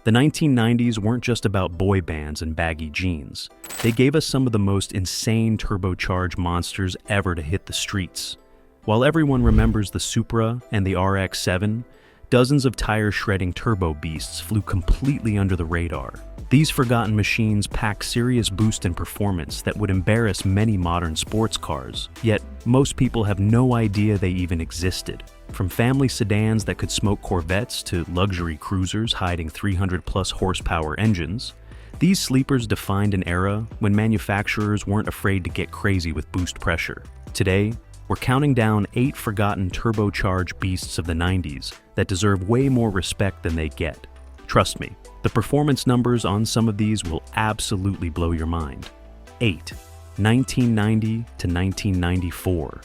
The 1990s weren't just about boy bands and baggy jeans. They gave us some of the most insane turbocharged monsters ever to hit the streets. While everyone remembers the Supra and the RX-7, dozens of tire-shredding turbo beasts flew completely under the radar. These forgotten machines pack serious boost in performance that would embarrass many modern sports cars, yet most people have no idea they even existed. From family sedans that could smoke Corvettes to luxury cruisers hiding 300-plus horsepower engines, these sleepers defined an era when manufacturers weren't afraid to get crazy with boost pressure. Today, we're counting down 8 forgotten turbocharged beasts of the 90s that deserve way more respect than they get. Trust me, the performance numbers on some of these will absolutely blow your mind. 8. 1990 to 1994.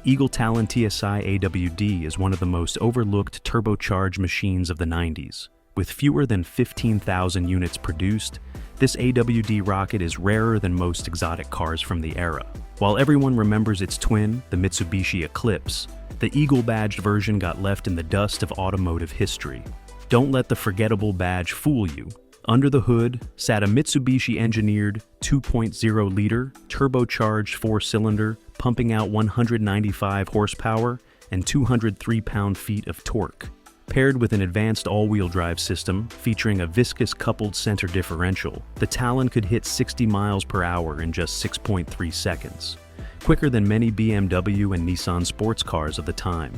Eagle Talon TSI AWD is one of the most overlooked turbocharged machines of the 90s. With fewer than 15,000 units produced, this AWD rocket is rarer than most exotic cars from the era. While everyone remembers its twin, the Mitsubishi Eclipse, the Eagle-badged version got left in the dust of automotive history. Don't let the forgettable badge fool you. Under the hood sat a Mitsubishi-engineered 2.0-liter, turbocharged 4-cylinder, pumping out 195 horsepower and 203 pound-feet of torque. Paired with an advanced all-wheel drive system featuring a viscous coupled center differential, the Talon could hit 60 miles per hour in just 6.3 seconds, quicker than many BMW and Nissan sports cars of the time.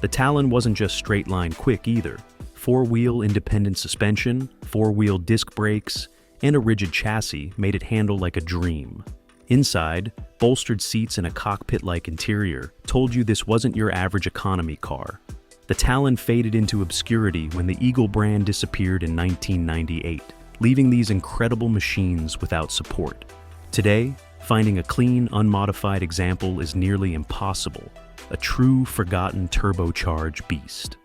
The Talon wasn't just straight-line quick either. 4-wheel independent suspension, 4-wheel disc brakes, and a rigid chassis made it handle like a dream. Inside, bolstered seats and a cockpit-like interior told you this wasn't your average economy car. The Talon faded into obscurity when the Eagle brand disappeared in 1998, leaving these incredible machines without support. Today, finding a clean, unmodified example is nearly impossible. A true, forgotten turbocharged beast.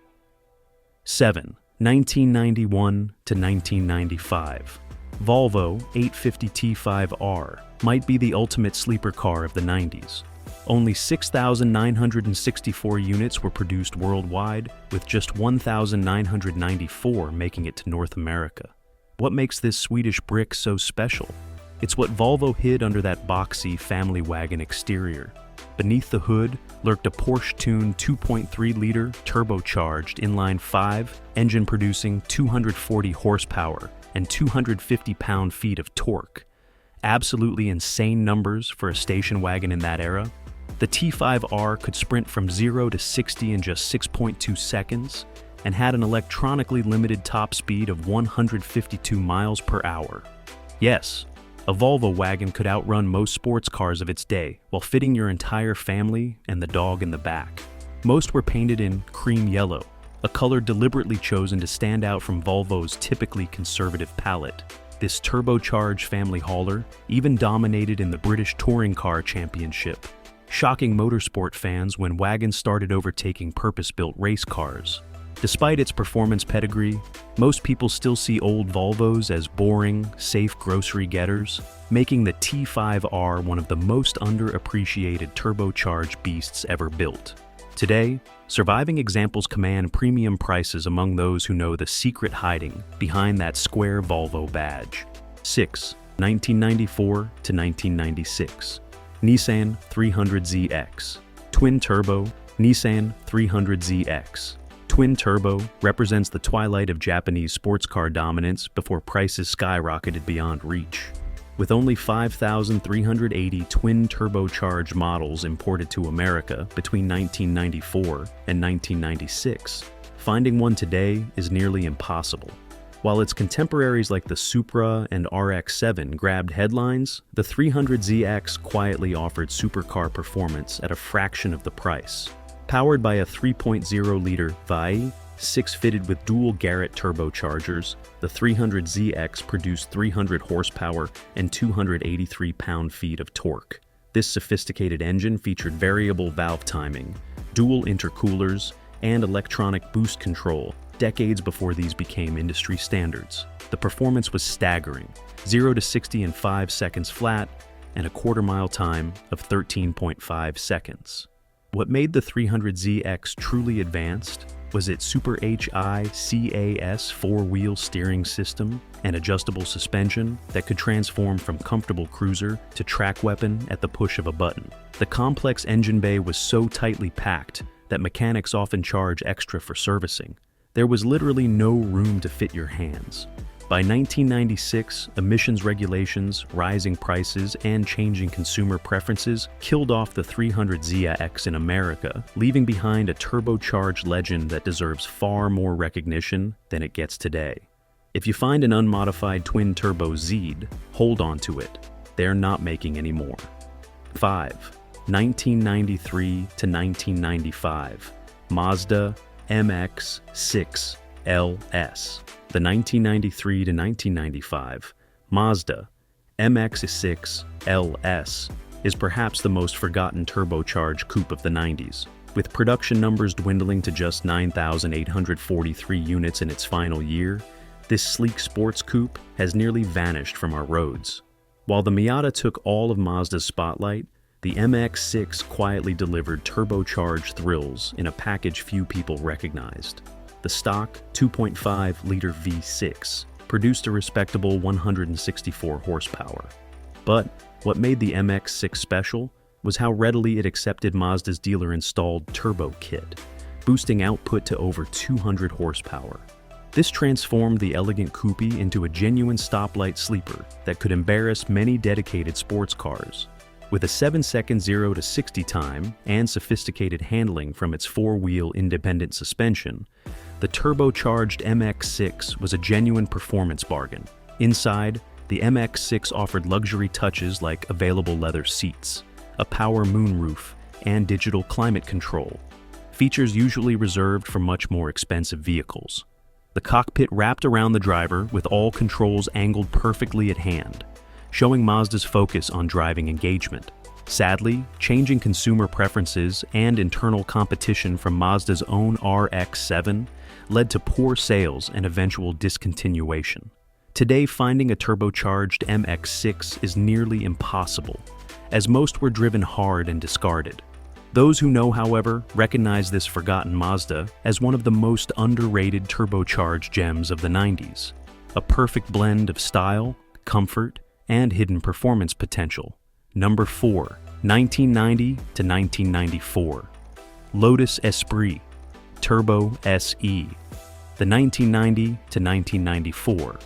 7. 1991 to 1995. Volvo 850 T5R might be the ultimate sleeper car of the 90s. Only 6,964 units were produced worldwide, with just 1,994 making it to North America. What makes this Swedish brick so special? It's what Volvo hid under that boxy family wagon exterior. Beneath the hood lurked a Porsche-tuned 2.3-liter turbocharged inline-5 engine producing 240 horsepower and 250 pound-feet of torque. Absolutely insane numbers for a station wagon in that era. The T5R could sprint from 0 to 60 in just 6.2 seconds and had an electronically limited top speed of 152 miles per hour. Yes, a Volvo wagon could outrun most sports cars of its day while fitting your entire family and the dog in the back. Most were painted in cream yellow, a color deliberately chosen to stand out from Volvo's typically conservative palette. This turbocharged family hauler even dominated in the British Touring Car Championship, shocking motorsport fans when wagons started overtaking purpose-built race cars. Despite its performance pedigree, most people still see old Volvos as boring, safe grocery getters, making the T5R one of the most underappreciated turbocharged beasts ever built. Today, surviving examples command premium prices among those who know the secret hiding behind that square Volvo badge. 6. 1994 to 1996. Nissan 300ZX. Twin Turbo, Nissan 300ZX. Twin Turbo represents the twilight of Japanese sports car dominance before prices skyrocketed beyond reach. With only 5,380 twin turbocharged models imported to America between 1994 and 1996, finding one today is nearly impossible. While its contemporaries like the Supra and RX-7 grabbed headlines, the 300ZX quietly offered supercar performance at a fraction of the price. Powered by a 3.0-liter V6 fitted with dual Garrett turbochargers, the 300ZX produced 300 horsepower and 283 pound-feet of torque. This sophisticated engine featured variable valve timing, dual intercoolers, and electronic boost control, decades before these became industry standards. The performance was staggering, 0 to 60 in 5 seconds flat, and a quarter-mile time of 13.5 seconds. What made the 300ZX truly advanced Was it Super HI-CAS four-wheel steering system and adjustable suspension that could transform from comfortable cruiser to track weapon at the push of a button? The complex engine bay was so tightly packed that mechanics often charge extra for servicing. There was literally no room to fit your hands. By 1996, emissions regulations, rising prices, and changing consumer preferences killed off the 300ZX in America, leaving behind a turbocharged legend that deserves far more recognition than it gets today. If you find an unmodified twin-turbo Zed, hold on to it. They're not making any more. 5. 1993 to 1995, Mazda MX-6 LS. The 1993 to 1995 Mazda MX-6 LS is perhaps the most forgotten turbocharged coupe of the 90s. With production numbers dwindling to just 9,843 units in its final year, this sleek sports coupe has nearly vanished from our roads. While the Miata took all of Mazda's spotlight, the MX-6 quietly delivered turbocharged thrills in a package few people recognized. The stock 2.5-liter V6 produced a respectable 164 horsepower. But what made the MX-6 special was how readily it accepted Mazda's dealer-installed turbo kit, boosting output to over 200 horsepower. This transformed the elegant coupe into a genuine stoplight sleeper that could embarrass many dedicated sports cars. With a 7-second 0 to 60 time and sophisticated handling from its four-wheel independent suspension, the turbocharged MX-6 was a genuine performance bargain. Inside, the MX-6 offered luxury touches like available leather seats, a power moonroof, and digital climate control, features usually reserved for much more expensive vehicles. The cockpit wrapped around the driver with all controls angled perfectly at hand, showing Mazda's focus on driving engagement. Sadly, changing consumer preferences and internal competition from Mazda's own RX-7 led to poor sales and eventual discontinuation. Today, finding a turbocharged MX-6 is nearly impossible, as most were driven hard and discarded. Those who know, however, recognize this forgotten Mazda as one of the most underrated turbocharged gems of the 90s, a perfect blend of style, comfort, and hidden performance potential. Number 4, 1990 to 1994, Lotus Esprit Turbo SE. The 1990 to 1994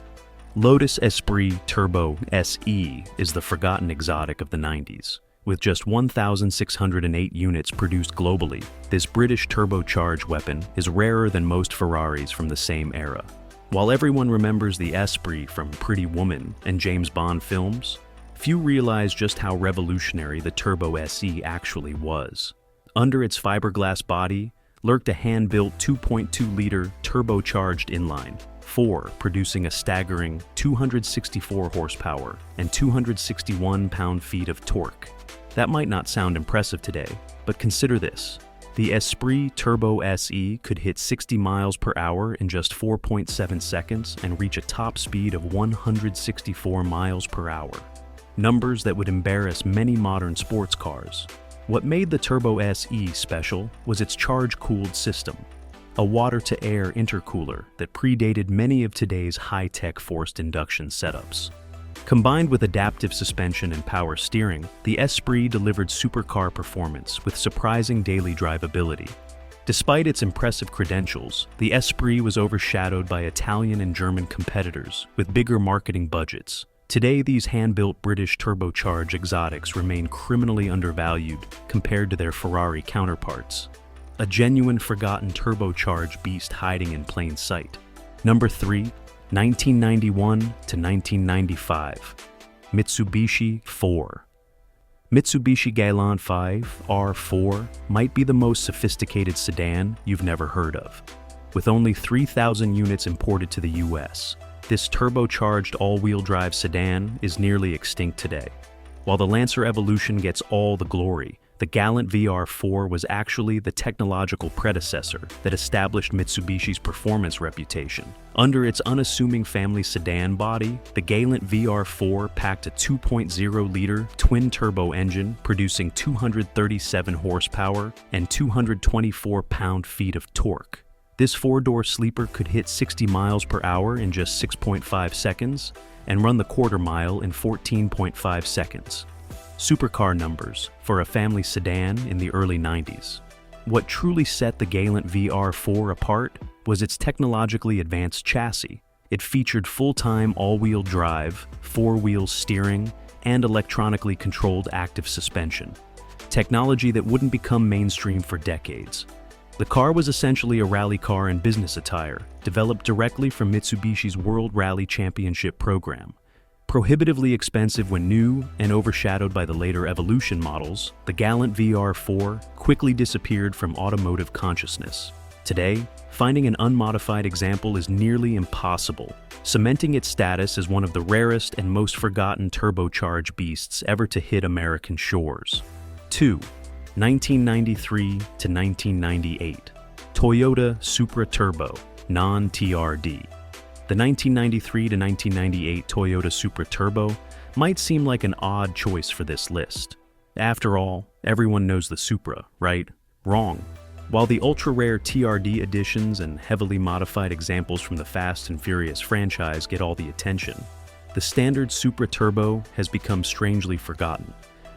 Lotus Esprit Turbo SE is the forgotten exotic of the 90s. With just 1,608 units produced globally, this British turbocharged weapon is rarer than most Ferraris from the same era. While everyone remembers the Esprit from Pretty Woman and James Bond films, few realize just how revolutionary the Turbo SE actually was. Under its fiberglass body lurked a hand-built 2.2-liter turbocharged inline, 4 producing a staggering 264 horsepower and 261 pound-feet of torque. That might not sound impressive today, but consider this. The Esprit Turbo SE could hit 60 miles per hour in just 4.7 seconds and reach a top speed of 164 miles per hour. Numbers that would embarrass many modern sports cars. What made the Turbo SE special was its charge-cooled system, a water-to-air intercooler that predated many of today's high-tech forced induction setups. Combined with adaptive suspension and power steering, the Esprit delivered supercar performance with surprising daily drivability. Despite its impressive credentials, the Esprit was overshadowed by Italian and German competitors with bigger marketing budgets. Today, these hand-built British turbocharged exotics remain criminally undervalued compared to their Ferrari counterparts. A genuine forgotten turbocharged beast hiding in plain sight. Number 3, 1991 to 1995, Mitsubishi 4. Mitsubishi Galant 5 R4 might be the most sophisticated sedan you've never heard of. With only 3,000 units imported to the US, this turbocharged all-wheel drive sedan is nearly extinct today. While the Lancer Evolution gets all the glory, the Galant VR4 was actually the technological predecessor that established Mitsubishi's performance reputation. Under its unassuming family sedan body, the Galant VR4 packed a 2.0-liter twin-turbo engine producing 237 horsepower and 224 pound-feet of torque. This four-door sleeper could hit 60 miles per hour in just 6.5 seconds and run the quarter mile in 14.5 seconds. Supercar numbers for a family sedan in the early 90s. What truly set the Galant VR4 apart was its technologically advanced chassis. It featured full-time all-wheel drive, four-wheel steering, and electronically controlled active suspension, technology that wouldn't become mainstream for decades. The car was essentially a rally car in business attire, developed directly from Mitsubishi's World Rally Championship program. Prohibitively expensive when new and overshadowed by the later Evolution models, the Galant VR4 quickly disappeared from automotive consciousness. Today, finding an unmodified example is nearly impossible, cementing its status as one of the rarest and most forgotten turbocharged beasts ever to hit American shores. 2. 1993 to 1998. Toyota Supra Turbo, non-TRD. The 1993 to 1998 Toyota Supra Turbo might seem like an odd choice for this list. After all, everyone knows the Supra, right? Wrong. While the ultra-rare TRD editions and heavily modified examples from the Fast and Furious franchise get all the attention, the standard Supra Turbo has become strangely forgotten,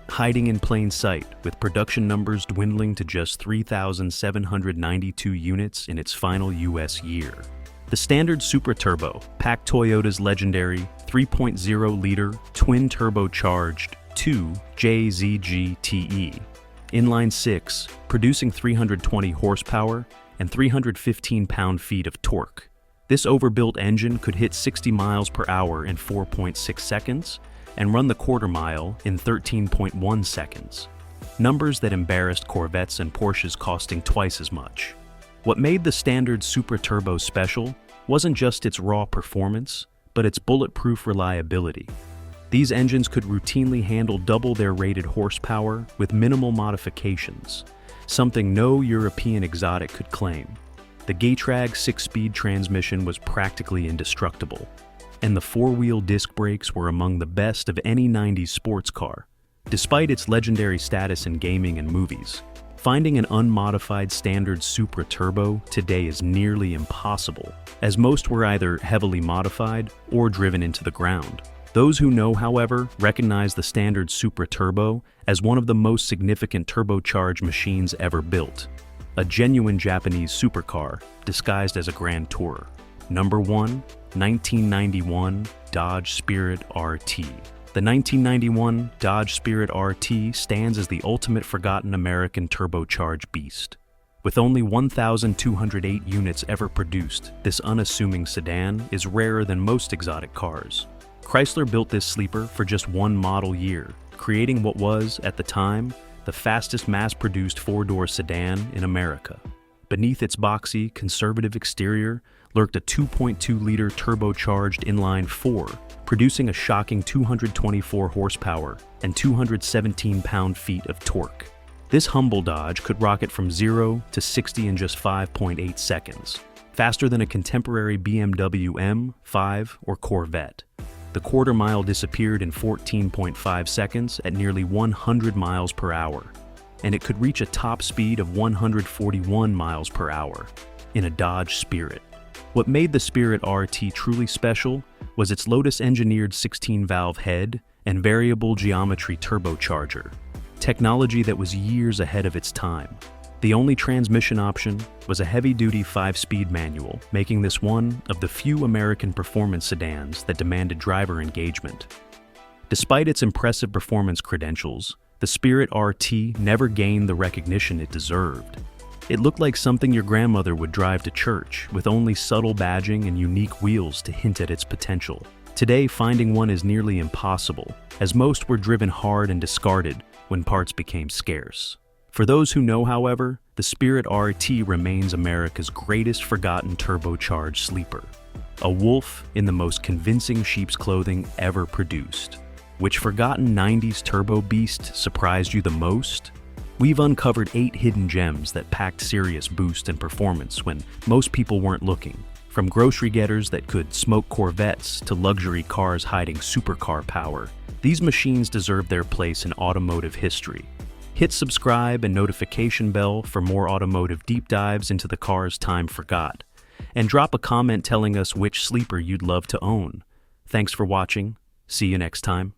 hiding in plain sight with production numbers dwindling to just 3,792 units in its final US year. The standard Supra Turbo packed Toyota's legendary 3.0-liter twin-turbocharged 2 JZG-TE inline 6, producing 320 horsepower and 315 pound-feet of torque. This overbuilt engine could hit 60 miles per hour in 4.6 seconds and run the quarter mile in 13.1 seconds. Numbers that embarrassed Corvettes and Porsches costing twice as much. What made the standard Supra Turbo special wasn't just its raw performance, but its bulletproof reliability. These engines could routinely handle double their rated horsepower with minimal modifications, something no European exotic could claim. The Getrag 6-speed transmission was practically indestructible, and the four-wheel disc brakes were among the best of any 90s sports car. Despite its legendary status in gaming and movies, finding an unmodified standard Supra Turbo today is nearly impossible, as most were either heavily modified or driven into the ground. Those who know, however, recognize the standard Supra Turbo as one of the most significant turbocharged machines ever built, a genuine Japanese supercar disguised as a Grand Tourer. Number 1, 1991 Dodge Spirit RT. The 1991 Dodge Spirit RT stands as the ultimate forgotten American turbocharged beast. With only 1,208 units ever produced, this unassuming sedan is rarer than most exotic cars. Chrysler built this sleeper for just one model year, creating what was, at the time, the fastest mass-produced four-door sedan in America. Beneath its boxy, conservative exterior lurked a 2.2-liter turbocharged inline 4, producing a shocking 224 horsepower and 217 pound-feet of torque. This humble Dodge could rocket from 0 to 60 in just 5.8 seconds, faster than a contemporary BMW M5 or Corvette. The quarter mile disappeared in 14.5 seconds at nearly 100 miles per hour, and it could reach a top speed of 141 miles per hour in a Dodge Spirit. What made the Spirit RT truly special was its Lotus-engineered 16-valve head and variable geometry turbocharger, technology that was years ahead of its time. The only transmission option was a heavy-duty 5-speed manual, making this one of the few American performance sedans that demanded driver engagement. Despite its impressive performance credentials, the Spirit RT never gained the recognition it deserved. It looked like something your grandmother would drive to church, with only subtle badging and unique wheels to hint at its potential. Today, finding one is nearly impossible, as most were driven hard and discarded when parts became scarce. For those who know, however, the Spirit RT remains America's greatest forgotten turbocharged sleeper, a wolf in the most convincing sheep's clothing ever produced. Which forgotten 90s turbo beast surprised you the most? We've uncovered 8 hidden gems that packed serious boost and performance when most people weren't looking, from grocery getters that could smoke Corvettes to luxury cars hiding supercar power. These machines deserve their place in automotive history. Hit subscribe and notification bell for more automotive deep dives into the cars time forgot. And drop a comment telling us which sleeper you'd love to own. Thanks for watching. See you next time.